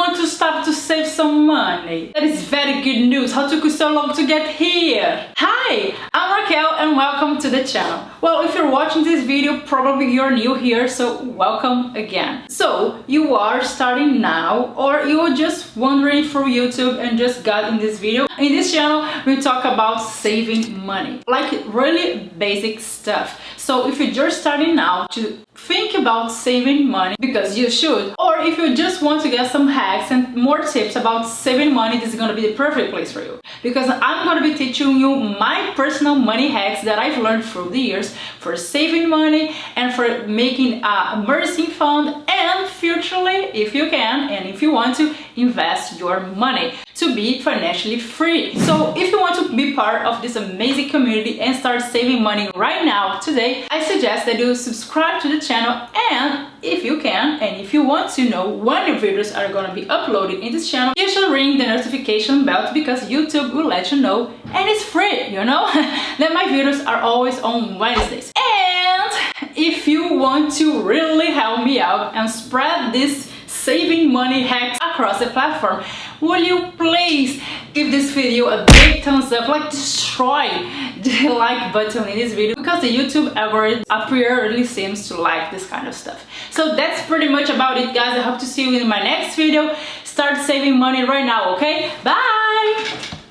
want to start to save some money? That is very good news. How took you so long to get here? Hi, I'm Raquel and welcome to the channel. Well, if you're watching this video, probably you're new here, so welcome again. So you are starting now, or you're just wandering through YouTube and just got in this video. In this channel, we talk about saving money, like really basic stuff. So if you're just starting now to think about saving money, because you should, or if you just want to get some hacks and more tips about saving money, this is going to be the perfect place for you, because I'm going to be teaching you my personal money hacks that I've learned through the years for saving money and for making an emergency fund, and futurely, if you can and if you want to, invest your money to be financially free. So if you want to be part of this amazing community and start saving money right now, today, I suggest that you subscribe to the channel, and if you can and if you want to know when the videos are going to be uploaded in this channel, you should ring the notification bell, because YouTube will let you know, and it's free, you know, that my videos are always on Wednesdays. And if you want to really help me out and spread this saving money hacks across the platform, will you please give this video a big thumbs up, like destroy the like button in this video, because the YouTube algorithm apparently seems to like this kind of stuff. So that's pretty much about it, guys. I hope to see you in my next video. Start saving money right now, okay? Bye!